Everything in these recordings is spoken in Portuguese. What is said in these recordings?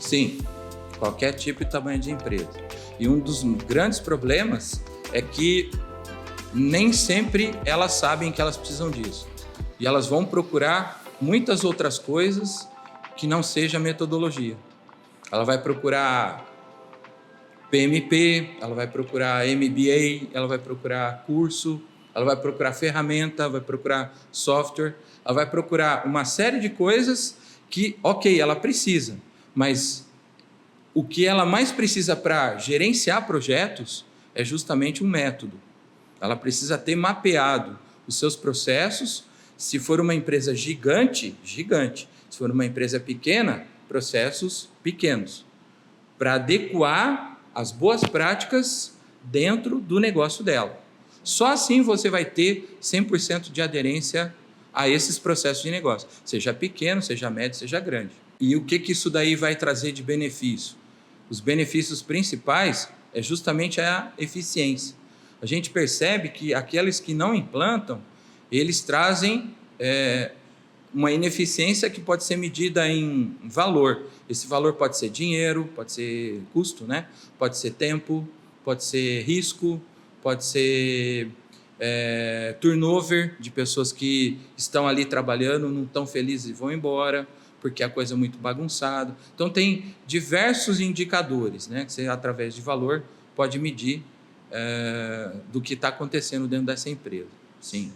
Sim, qualquer tipo e tamanho de empresa. E um dos grandes problemas é que nem sempre elas sabem que elas precisam disso. E elas vão procurar muitas outras coisas que não seja metodologia. Ela vai procurar PMP, ela vai procurar MBA, ela vai procurar curso, ela vai procurar ferramenta, vai procurar software, ela vai procurar uma série de coisas que, ok, ela precisa, mas o que ela mais precisa para gerenciar projetos é justamente um método. Ela precisa ter mapeado os seus processos. Se for uma empresa gigante, gigante. Se for uma empresa pequena, processos pequenos, para adequar as boas práticas dentro do negócio dela. Só assim você vai ter 100% de aderência a esses processos de negócio, seja pequeno, seja médio, seja grande. E o que isso daí vai trazer de benefício? Os benefícios principais é justamente a eficiência. A gente percebe que aqueles que não implantam, eles trazem uma ineficiência que pode ser medida em valor. Esse valor pode ser dinheiro, pode ser custo, né? Pode ser tempo, pode ser risco, pode ser turnover de pessoas que estão ali trabalhando, não estão felizes e vão embora, porque a coisa é muito bagunçada. Então, tem diversos indicadores, né, que você, através de valor, pode medir do que está acontecendo dentro dessa empresa. Sim.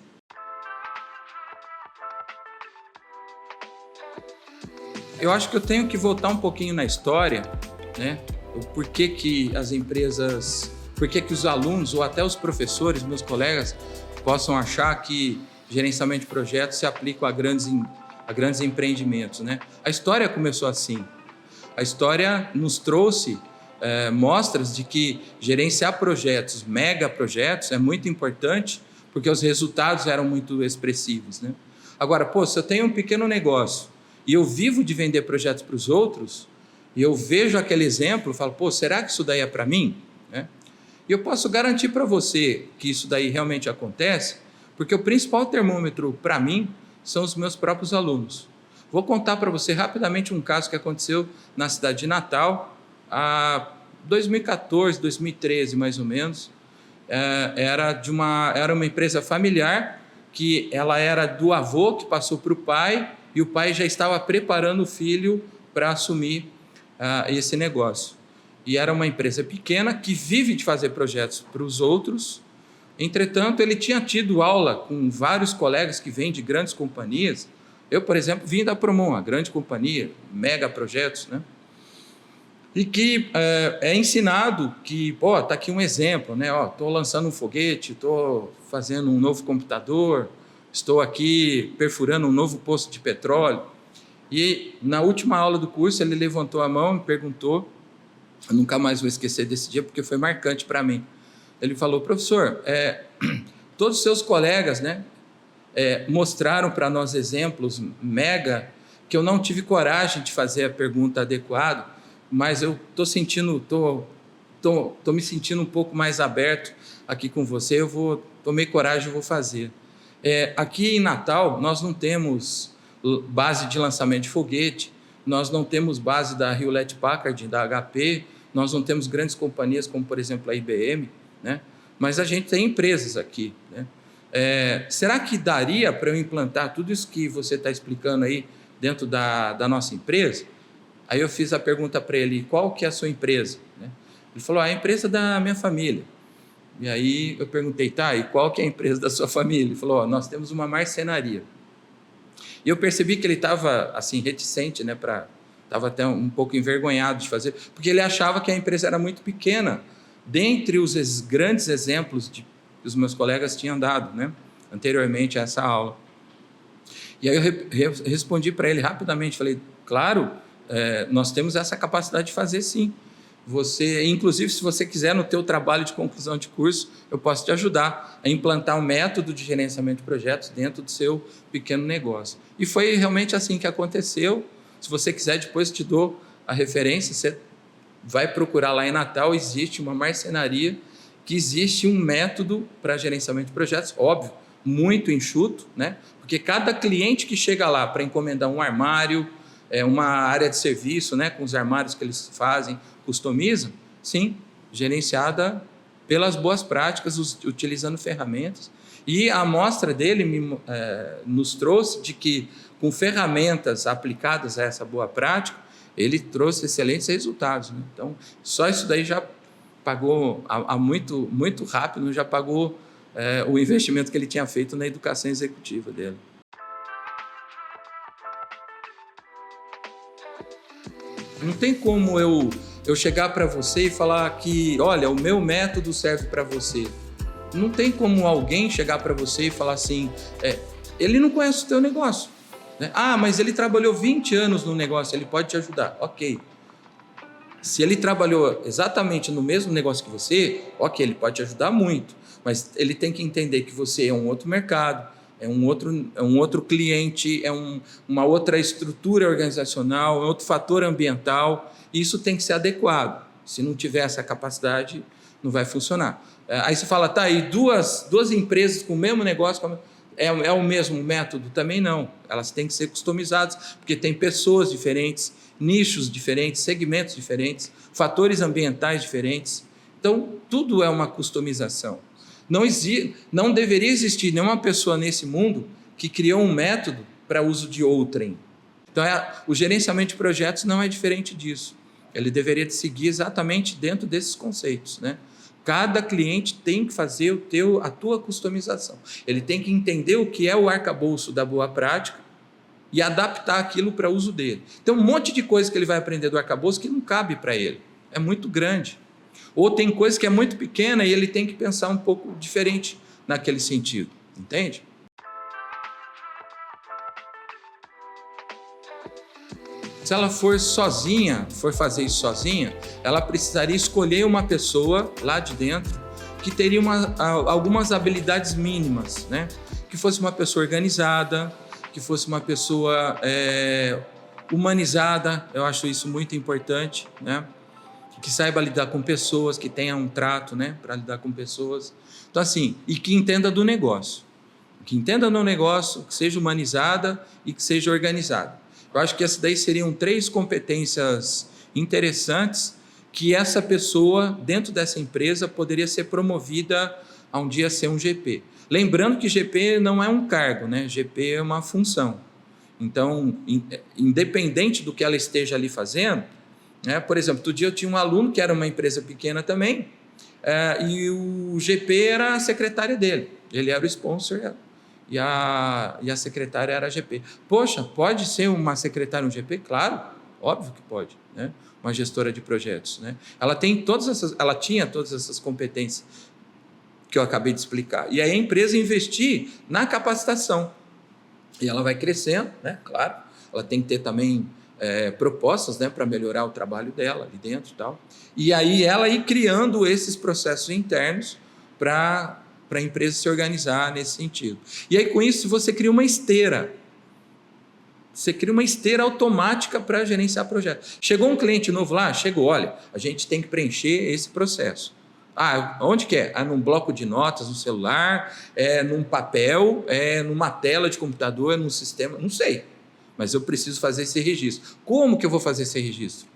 Eu acho que eu tenho que voltar um pouquinho na história, né? Por que que as empresas, por que que os alunos ou até os professores, meus colegas, possam achar que gerenciamento de projetos se aplica a grandes empreendimentos, né? A história começou assim. A história nos trouxe mostras de que gerenciar projetos, megaprojetos, é muito importante porque os resultados eram muito expressivos, né? Agora, se eu tenho um pequeno negócio e eu vivo de vender projetos para os outros, e eu vejo aquele exemplo, falo, será que isso daí é para mim? Né? E eu posso garantir para você que isso daí realmente acontece, porque o principal termômetro para mim são os meus próprios alunos. Vou contar para você rapidamente um caso que aconteceu na cidade de Natal, há 2014, 2013 mais ou menos. Era uma empresa familiar, que ela era do avô, que passou para o pai, e o pai já estava preparando o filho para assumir esse negócio. E era uma empresa pequena que vive de fazer projetos para os outros. Entretanto, ele tinha tido aula com vários colegas que vêm de grandes companhias. Eu, por exemplo, vim da Promon, uma grande companhia, mega projetos, né? E que é ensinado que, está aqui um exemplo, né? Estou lançando um foguete, estou fazendo um novo computador, estou aqui perfurando um novo poço de petróleo. E na última aula do curso ele levantou a mão e perguntou, eu nunca mais vou esquecer desse dia porque foi marcante para mim. Ele falou, professor, todos os seus colegas, né, mostraram para nós exemplos mega que eu não tive coragem de fazer a pergunta adequada, mas eu estou me sentindo um pouco mais aberto aqui com você, tomei coragem e vou fazer. Aqui em Natal, nós não temos base de lançamento de foguete, nós não temos base da Hewlett-Packard, da HP, nós não temos grandes companhias como, por exemplo, a IBM, né? Mas a gente tem empresas aqui, né? Será que daria para eu implantar tudo isso que você está explicando aí dentro da nossa empresa? Aí eu fiz a pergunta para ele, qual que é a sua empresa? Ele falou, a empresa da minha família. E aí eu perguntei, e qual que é a empresa da sua família? Ele falou, nós temos uma marcenaria. E eu percebi que ele estava assim, reticente, né, estava até um pouco envergonhado de fazer, porque ele achava que a empresa era muito pequena, dentre os grandes exemplos que os meus colegas tinham dado, né, anteriormente a essa aula. E aí eu respondi para ele rapidamente, falei, claro, nós temos essa capacidade de fazer sim. Inclusive, se você quiser, no teu trabalho de conclusão de curso, eu posso te ajudar a implantar um método de gerenciamento de projetos dentro do seu pequeno negócio. E foi realmente assim que aconteceu. Se você quiser, depois te dou a referência, você vai procurar lá em Natal, existe uma marcenaria, que existe um método para gerenciamento de projetos, óbvio, muito enxuto, né? Porque cada cliente que chega lá para encomendar um armário, uma área de serviço, né, com os armários que eles fazem, customizam, sim, gerenciada pelas boas práticas, utilizando ferramentas. E a amostra dele nos trouxe de que, com ferramentas aplicadas a essa boa prática, ele trouxe excelentes resultados, né? Então, só isso daí já pagou, muito, muito rápido, já pagou o investimento que ele tinha feito na educação executiva dele. Não tem como eu chegar para você e falar que, olha, o meu método serve para você. Não tem como alguém chegar para você e falar assim, ele não conhece o teu negócio, né? Ah, mas ele trabalhou 20 anos no negócio, ele pode te ajudar. Ok. Se ele trabalhou exatamente no mesmo negócio que você, ok, ele pode te ajudar muito. Mas ele tem que entender que você é um outro mercado, é um outro cliente, uma outra estrutura organizacional, é outro fator ambiental. E isso tem que ser adequado. Se não tiver essa capacidade, não vai funcionar. Aí você fala, tá, e duas empresas com o mesmo negócio, é o mesmo método? Também não. Elas têm que ser customizadas, porque tem pessoas diferentes, nichos diferentes, segmentos diferentes, fatores ambientais diferentes. Então, tudo é uma customização. Não deveria existir nenhuma pessoa nesse mundo que criou um método para uso de outrem. Então, o gerenciamento de projetos não é diferente disso. Ele deveria seguir exatamente dentro desses conceitos, né? Cada cliente tem que fazer a tua customização. Ele tem que entender o que é o arcabouço da boa prática e adaptar aquilo para uso dele. Tem um monte de coisa que ele vai aprender do arcabouço que não cabe para ele. É muito grande. Ou tem coisa que é muito pequena e ele tem que pensar um pouco diferente naquele sentido. Entende? Se ela for fazer isso sozinha, ela precisaria escolher uma pessoa lá de dentro que teria algumas habilidades mínimas, né? Que fosse uma pessoa organizada, que fosse uma pessoa humanizada, eu acho isso muito importante, né? Que saiba lidar com pessoas, que tenha um trato, né, para lidar com pessoas. Então, assim, e que entenda do negócio. Que entenda do negócio, que seja humanizada e que seja organizada. Eu acho que essas daí seriam 3 competências interessantes que essa pessoa, dentro dessa empresa, poderia ser promovida a um dia ser um GP. Lembrando que GP não é um cargo, né? GP é uma função. Então, independente do que ela esteja ali fazendo, né? Por exemplo, outro dia eu tinha um aluno que era uma empresa pequena também, e o GP era a secretária dele. Ele era o sponsor e a secretária era a GP. Poxa, pode ser uma secretária um GP? Claro, óbvio que pode, né? Uma gestora de projetos, né? Ela tinha todas essas competências que eu acabei de explicar. E aí a empresa investir na capacitação. E ela vai crescendo, né? Claro. Ela tem que ter também propostas, né, para melhorar o trabalho dela ali dentro e tal. E aí ela ir criando esses processos internos para a empresa se organizar nesse sentido. E aí com isso você cria uma esteira. Você cria uma esteira automática para gerenciar projetos. Chegou um cliente novo lá? Chegou, olha, a gente tem que preencher esse processo. Ah, onde que é? Num bloco de notas, no celular, num papel, numa tela de computador, num sistema, não sei. Mas eu preciso fazer esse registro. Como que eu vou fazer esse registro?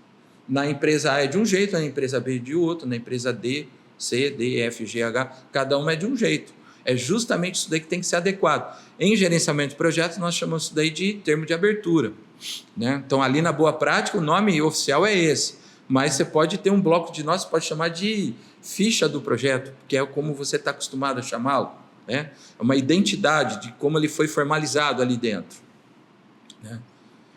Na empresa A é de um jeito, na empresa B é de outro, na empresa D, C, D, F, G, H, cada uma é de um jeito. É justamente isso daí que tem que ser adequado. Em gerenciamento de projetos, nós chamamos isso daí de termo de abertura, né? Então, ali na boa prática, o nome oficial é esse. Mas você pode ter um bloco de notas, pode chamar de ficha do projeto, que é como você está acostumado a chamá-lo, né? É uma identidade de como ele foi formalizado ali dentro, né?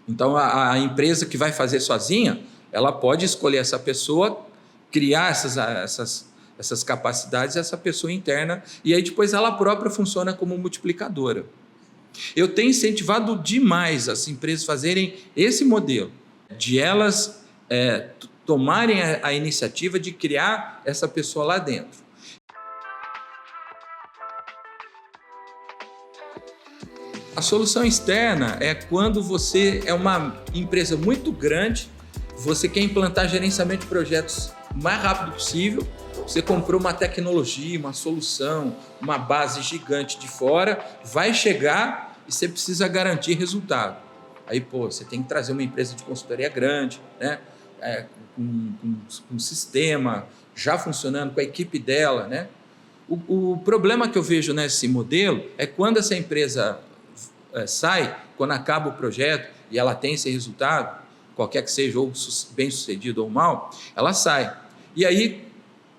Então, a empresa que vai fazer sozinha, ela pode escolher essa pessoa, criar essas capacidades, essa pessoa interna, e aí depois ela própria funciona como multiplicadora. Eu tenho incentivado demais as empresas fazerem esse modelo, de elas tomarem a iniciativa de criar essa pessoa lá dentro. A solução externa é quando você é uma empresa muito grande, você quer implantar gerenciamento de projetos o mais rápido possível, você comprou uma tecnologia, uma solução, uma base gigante de fora, vai chegar e você precisa garantir resultado. Aí, pô, você tem que trazer uma empresa de consultoria grande, né? Com um sistema já funcionando, com a equipe dela, né? O problema que eu vejo nesse modelo é quando essa empresa sai, quando acaba o projeto e ela tem esse resultado, qualquer que seja, ou bem sucedido ou mal, ela sai. E aí,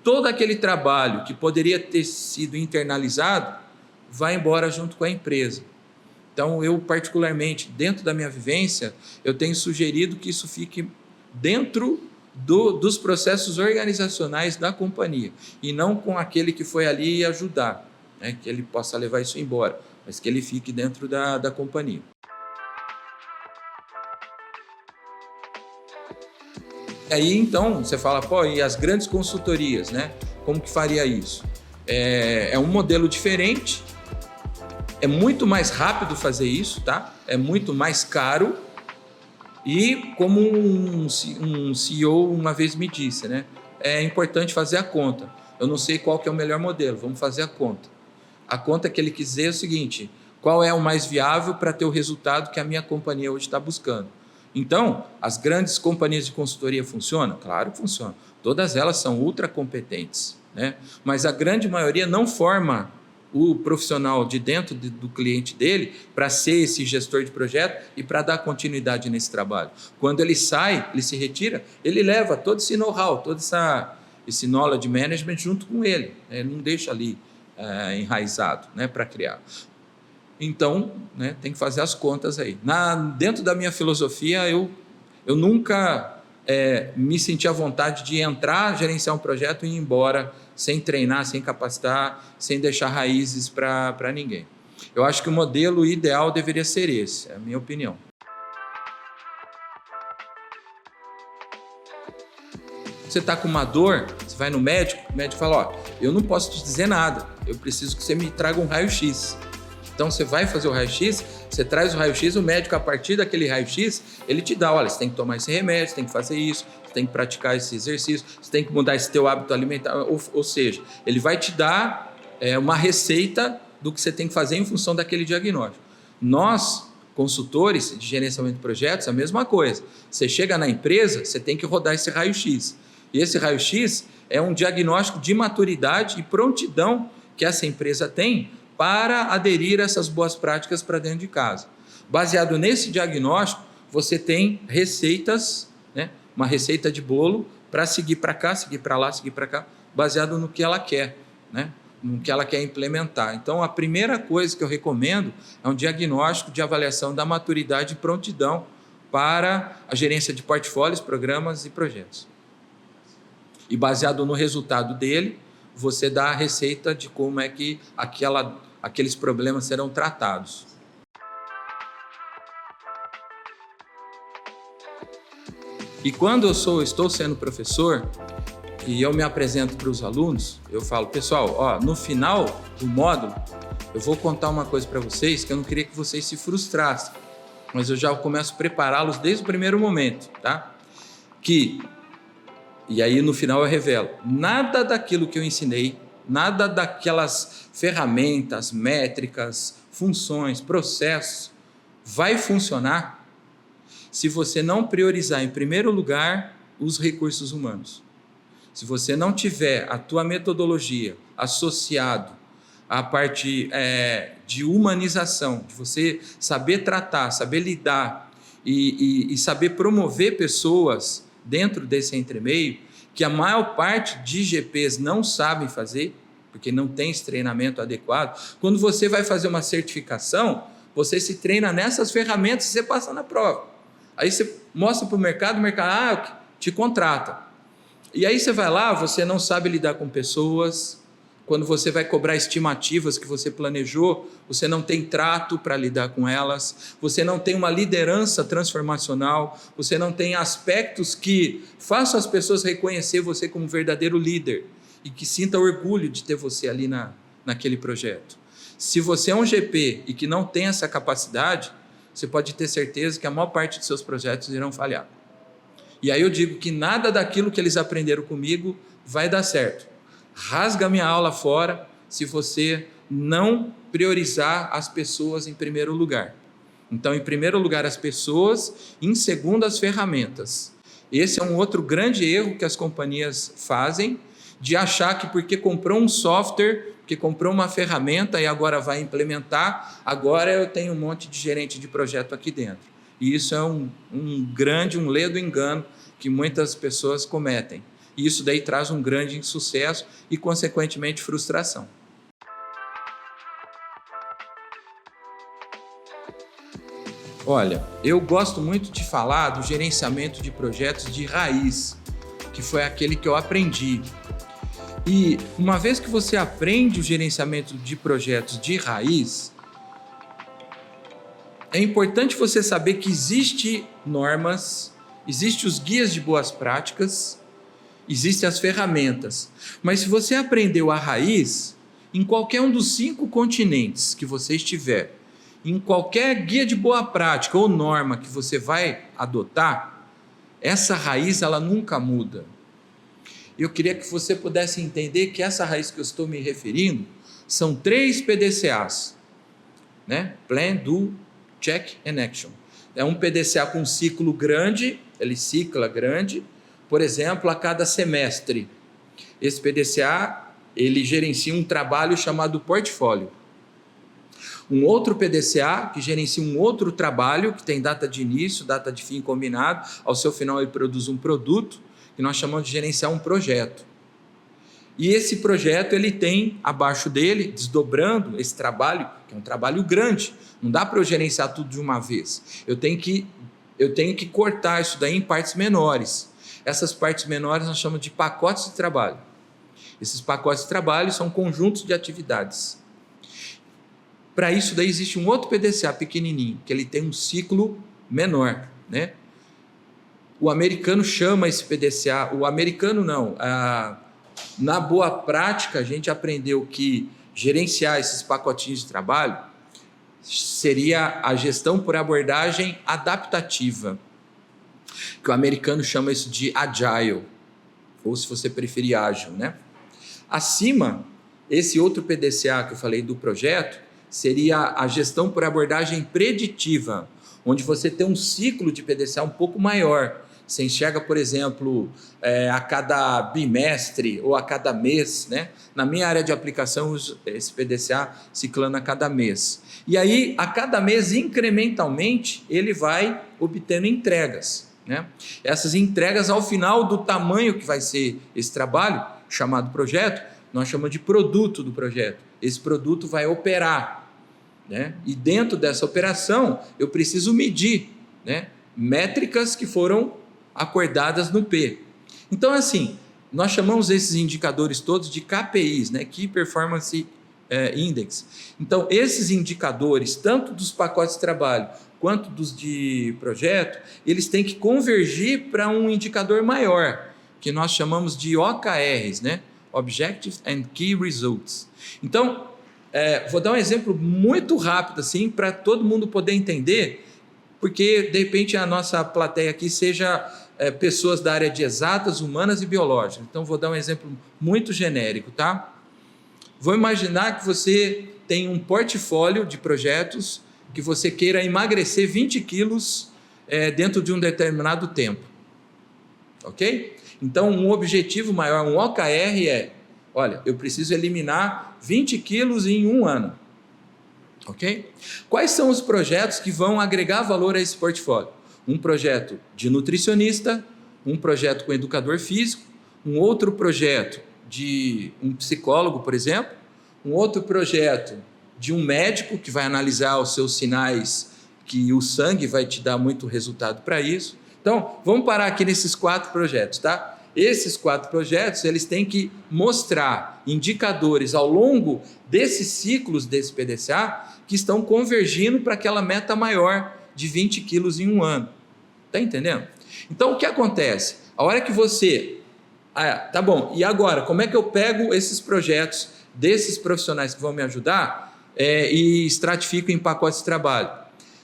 todo aquele trabalho que poderia ter sido internalizado vai embora junto com a empresa. Então, eu particularmente, dentro da minha vivência, eu tenho sugerido que isso fique dentro dos processos organizacionais da companhia, e não com aquele que foi ali ajudar, né, que ele possa levar isso embora, mas que ele fique dentro da companhia. Aí, então, você fala, pô, e as grandes consultorias, né? Como que faria isso? É um modelo diferente, é muito mais rápido fazer isso, tá? É muito mais caro e, como um CEO uma vez me disse, né? É importante fazer a conta. Eu não sei qual que é o melhor modelo, vamos fazer a conta. A conta que ele quis dizer é o seguinte, qual é o mais viável para ter o resultado que a minha companhia hoje está buscando? Então, as grandes companhias de consultoria funcionam? Claro que funcionam. Todas elas são ultra competentes, né? Mas a grande maioria não forma o profissional de dentro do cliente dele para ser esse gestor de projeto e para dar continuidade nesse trabalho. Quando ele sai, ele se retira, ele leva todo esse know-how, todo esse knowledge management junto com ele. Ele não deixa ali enraizado, né, para criar. Então, né, tem que fazer as contas aí. Dentro da minha filosofia, eu nunca me senti à vontade de entrar, gerenciar um projeto e ir embora sem treinar, sem capacitar, sem deixar raízes para ninguém. Eu acho que o modelo ideal deveria ser esse, é a minha opinião. Você está com uma dor, você vai no médico, o médico fala, ó, eu não posso te dizer nada, eu preciso que você me traga um raio-x. Então, você vai fazer o raio-x, você traz o raio-x, o médico, a partir daquele raio-x, ele te dá, olha, você tem que tomar esse remédio, você tem que fazer isso, você tem que praticar esse exercício, você tem que mudar esse teu hábito alimentar, ou seja, ele vai te dar uma receita do que você tem que fazer em função daquele diagnóstico. Nós, consultores de gerenciamento de projetos, a mesma coisa. Você chega na empresa, você tem que rodar esse raio-x. E esse raio-x é um diagnóstico de maturidade e prontidão que essa empresa tem para aderir a essas boas práticas para dentro de casa. Baseado nesse diagnóstico, você tem receitas, né? Uma receita de bolo para seguir para cá, seguir para lá, seguir para cá, baseado no que ela quer, né? No que ela quer implementar. Então, a primeira coisa que eu recomendo é um diagnóstico de avaliação da maturidade e prontidão para a gerência de portfólios, programas e projetos. E baseado no resultado dele, você dá a receita de como é que aqueles problemas serão tratados. E quando eu estou sendo professor e eu me apresento para os alunos, eu falo, pessoal, ó, no final do módulo, eu vou contar uma coisa para vocês que eu não queria que vocês se frustrassem, mas eu já começo a prepará-los desde o primeiro momento, tá? E aí no final eu revelo, nada daquilo que eu ensinei, nada daquelas ferramentas, métricas, funções, processos vai funcionar se você não priorizar em primeiro lugar os recursos humanos. Se você não tiver a tua metodologia associado à parte de humanização, de você saber tratar, saber lidar e saber promover pessoas dentro desse entremeio, que a maior parte de GPs não sabem fazer, porque não tem esse treinamento adequado. Quando você vai fazer uma certificação, você se treina nessas ferramentas e você passa na prova. Aí você mostra para o mercado te contrata. E aí você vai lá, você não sabe lidar com pessoas, quando você vai cobrar estimativas que você planejou, você não tem trato para lidar com elas, você não tem uma liderança transformacional, você não tem aspectos que façam as pessoas reconhecer você como verdadeiro líder e que sinta orgulho de ter você ali naquele projeto. Se você é um GP e que não tem essa capacidade, você pode ter certeza que a maior parte dos seus projetos irão falhar. E aí eu digo que nada daquilo que eles aprenderam comigo vai dar certo. Rasga minha aula fora se você não priorizar as pessoas em primeiro lugar. Então, em primeiro lugar, as pessoas, em segundo, as ferramentas. Esse é um outro grande erro que as companhias fazem, de achar que porque comprou um software, porque comprou uma ferramenta e agora vai implementar, agora eu tenho um monte de gerente de projeto aqui dentro. E isso é um ledo engano que muitas pessoas cometem. E isso daí traz um grande insucesso e, consequentemente, frustração. Olha, eu gosto muito de falar do gerenciamento de projetos de raiz, que foi aquele que eu aprendi. E uma vez que você aprende o gerenciamento de projetos de raiz, é importante você saber que existem normas, existem os guias de boas práticas, existem as ferramentas. Mas se você aprendeu a raiz, em qualquer um dos 5 continentes que você estiver, em qualquer guia de boa prática ou norma que você vai adotar, essa raiz ela nunca muda. Eu queria que você pudesse entender que essa raiz que eu estou me referindo são 3 PDCAs, né? Plan, Do, Check and Action. É um PDCA com um ciclo grande, ele cicla grande, por exemplo, a cada semestre. Esse PDCA, ele gerencia um trabalho chamado portfólio. Um outro PDCA que gerencia um outro trabalho, que tem data de início, data de fim combinado, ao seu final ele produz um produto, que nós chamamos de gerenciar um projeto. E esse projeto, ele tem abaixo dele, desdobrando esse trabalho, que é um trabalho grande, não dá para eu gerenciar tudo de uma vez. Eu tenho que cortar isso daí em partes menores. Essas partes menores nós chamamos de pacotes de trabalho. Esses pacotes de trabalho são conjuntos de atividades. Para isso daí existe um outro PDCA pequenininho, que ele tem um ciclo menor, né? O americano chama esse PDCA, o americano não, na boa prática a gente aprendeu que gerenciar esses pacotinhos de trabalho seria a gestão por abordagem adaptativa, que o americano chama isso de agile, ou se você preferir ágil, né? Acima, esse outro PDCA que eu falei do projeto, seria a gestão por abordagem preditiva, onde você tem um ciclo de PDCA um pouco maior. Você enxerga, por exemplo, a cada bimestre ou a cada mês, né? Na minha área de aplicação, esse PDCA ciclando a cada mês. E aí, a cada mês, incrementalmente, ele vai obtendo entregas, né? Essas entregas, ao final do tamanho que vai ser esse trabalho, chamado projeto, nós chamamos de produto do projeto. Esse produto vai operar, né? E dentro dessa operação, eu preciso medir, né? Métricas que foram acordadas no P. Então, assim, nós chamamos esses indicadores todos de KPIs, né? Key Performance Index. Então, esses indicadores, tanto dos pacotes de trabalho quanto dos de projeto, eles têm que convergir para um indicador maior, que nós chamamos de OKRs, né? Objectives and Key Results. Então, vou dar um exemplo muito rápido, assim, para todo mundo poder entender, porque, de repente, a nossa plateia aqui seja pessoas da área de exatas, humanas e biológicas. Então, vou dar um exemplo muito genérico, tá? Vou imaginar que você tem um portfólio de projetos que você queira emagrecer 20 quilos dentro de um determinado tempo. Ok? Então, um objetivo maior, um OKR olha, eu preciso eliminar 20 quilos em 1 ano. Ok? Quais são os projetos que vão agregar valor a esse portfólio? Um projeto de nutricionista, um projeto com educador físico, um outro projeto de um psicólogo, por exemplo, um outro projeto de um médico que vai analisar os seus sinais, que o sangue vai te dar muito resultado para isso. Então, vamos parar aqui nesses 4 projetos, tá? Esses 4 projetos, eles têm que mostrar indicadores ao longo desses ciclos desse PDCA que estão convergindo para aquela meta maior de 20 quilos em 1 ano. Está entendendo? Então, o que acontece? A hora que você... tá bom, e agora? Como é que eu pego esses projetos desses profissionais que vão me ajudar e estratifico em pacotes de trabalho?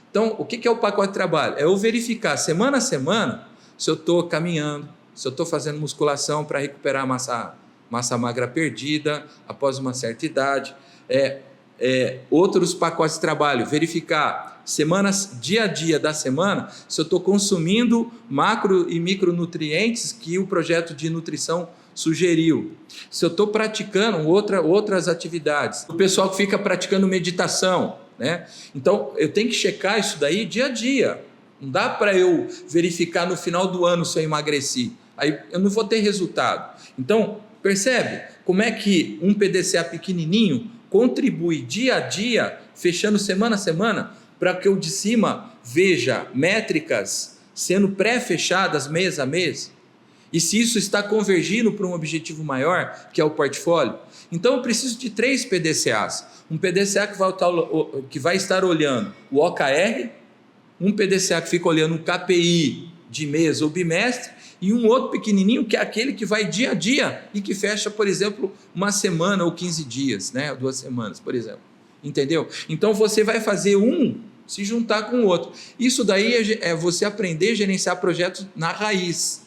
Então, o que é o pacote de trabalho? É eu verificar semana a semana se eu estou caminhando, se eu estou fazendo musculação para recuperar a massa magra perdida após uma certa idade, outros pacotes de trabalho, verificar semanas, dia a dia da semana, se eu estou consumindo macro e micronutrientes que o projeto de nutrição sugeriu. Se eu estou praticando outras atividades. O pessoal que fica praticando meditação, né? Então, eu tenho que checar isso daí dia a dia. Não dá para eu verificar no final do ano se eu emagreci. Aí eu não vou ter resultado. Então, percebe como é que um PDCA pequenininho contribui dia a dia, fechando semana a semana, para que o de cima veja métricas sendo pré-fechadas mês a mês? E se isso está convergindo para um objetivo maior, que é o portfólio? Então eu preciso de 3 PDCAs. Um PDCA que vai estar olhando o OKR, um PDCA que fica olhando o KPI de mês ou bimestre, e um outro pequenininho que é aquele que vai dia a dia e que fecha, por exemplo, uma semana ou 15 dias, né? 2 semanas, por exemplo. Entendeu? Então você vai fazer um se juntar com o outro. Isso daí é você aprender a gerenciar projetos na raiz.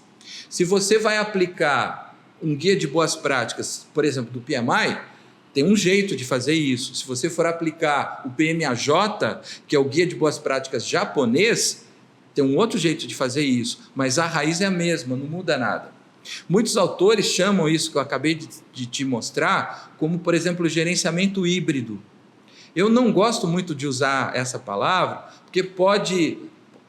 Se você vai aplicar um guia de boas práticas, por exemplo, do PMI, tem um jeito de fazer isso. Se você for aplicar o PMAJ, que é o guia de boas práticas japonês, tem um outro jeito de fazer isso, mas a raiz é a mesma, não muda nada. Muitos autores chamam isso que eu acabei de te mostrar como, por exemplo, gerenciamento híbrido. Eu não gosto muito de usar essa palavra, porque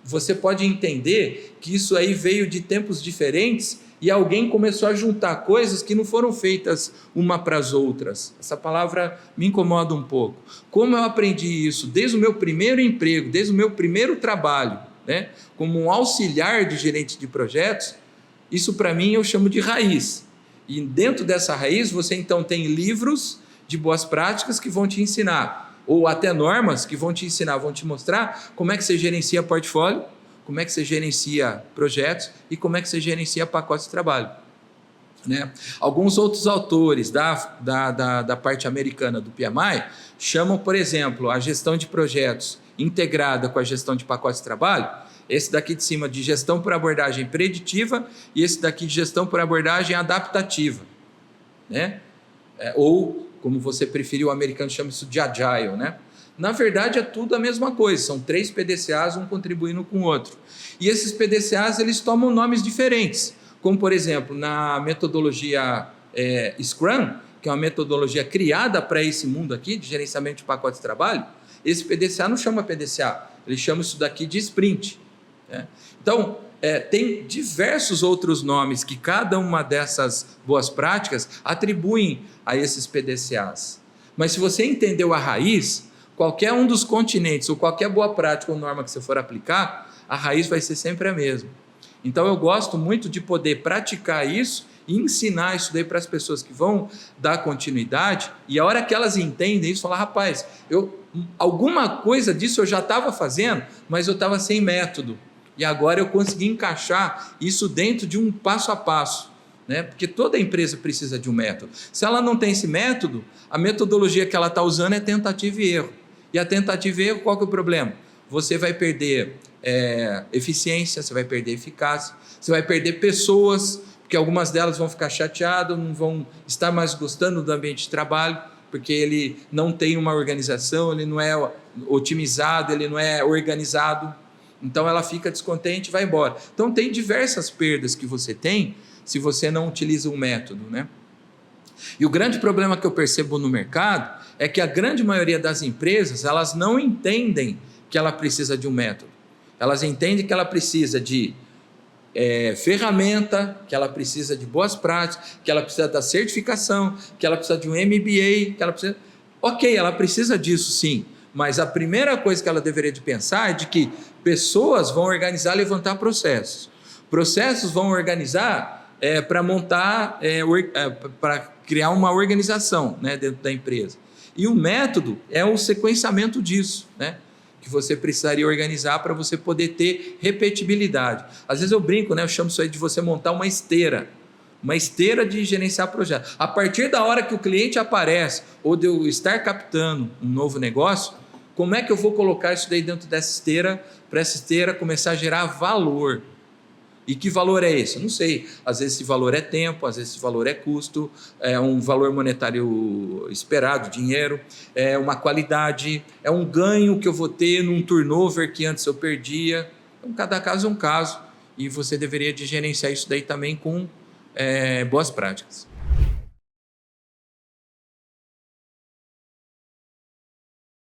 você pode entender que isso aí veio de tempos diferentes e alguém começou a juntar coisas que não foram feitas uma para as outras. Essa palavra me incomoda um pouco. Como eu aprendi isso desde o meu primeiro emprego, desde o meu primeiro trabalho, né, como um auxiliar de gerente de projetos, isso para mim eu chamo de raiz. E dentro dessa raiz você então tem livros de boas práticas que vão te ensinar, ou até normas que vão te ensinar, vão te mostrar como é que você gerencia portfólio, como é que você gerencia projetos e como é que você gerencia pacotes de trabalho. Né? Alguns outros autores da parte americana do PMI chamam, por exemplo, a gestão de projetos integrada com a gestão de pacotes de trabalho, esse daqui de cima de gestão por abordagem preditiva e esse daqui de gestão por abordagem adaptativa. Né? Ou, como você preferiu, o americano chama isso de agile, né? Na verdade, é tudo a mesma coisa, são 3 PDCAs, um contribuindo com o outro. E esses PDCAs, eles tomam nomes diferentes, como, por exemplo, na metodologia Scrum, que é uma metodologia criada para esse mundo aqui, de gerenciamento de pacotes de trabalho, esse PDCA não chama PDCA, ele chama isso daqui de Sprint. Né? Então, tem diversos outros nomes que cada uma dessas boas práticas atribuem a esses PDCAs. Mas se você entendeu a raiz, qualquer um dos continentes ou qualquer boa prática ou norma que você for aplicar, a raiz vai ser sempre a mesma. Então eu gosto muito de poder praticar isso e ensinar isso daí para as pessoas que vão dar continuidade, e a hora que elas entendem isso, falar, rapaz, alguma coisa disso eu já estava fazendo, mas eu estava sem método. E agora eu consegui encaixar isso dentro de um passo a passo, né? Porque toda empresa precisa de um método. Se ela não tem esse método, a metodologia que ela está usando é tentativa e erro. E a tentativa e erro, qual que é o problema? Você vai perder eficiência, você vai perder eficácia, você vai perder pessoas, porque algumas delas vão ficar chateadas, não vão estar mais gostando do ambiente de trabalho, porque ele não tem uma organização, ele não é otimizado, ele não é organizado. Então ela fica descontente e vai embora. Então tem diversas perdas que você tem se você não utiliza um método, né? E o grande problema que eu percebo no mercado é que a grande maioria das empresas, elas não entendem que ela precisa de um método. Elas entendem que ela precisa de ferramenta, que ela precisa de boas práticas, que ela precisa da certificação, que ela precisa de um MBA, que ela precisa... Ok, ela precisa disso sim, mas a primeira coisa que ela deveria de pensar é de que pessoas vão organizar e levantar processos. Processos vão organizar para montar, para criar uma organização, né, dentro da empresa. E o método é o sequenciamento disso, né, que você precisaria organizar para você poder ter repetibilidade. Às vezes eu brinco, né, eu chamo isso aí de você montar uma esteira de gerenciar projeto. A partir da hora que o cliente aparece ou de eu estar captando um novo negócio, como é que eu vou colocar isso daí dentro dessa esteira, para essa esteira começar a gerar valor? E que valor é esse? Não sei. Às vezes esse valor é tempo, às vezes esse valor é custo, é um valor monetário esperado, dinheiro, é uma qualidade, é um ganho que eu vou ter num turnover que antes eu perdia. Então, cada caso é um caso, e você deveria de gerenciar isso daí também com boas práticas.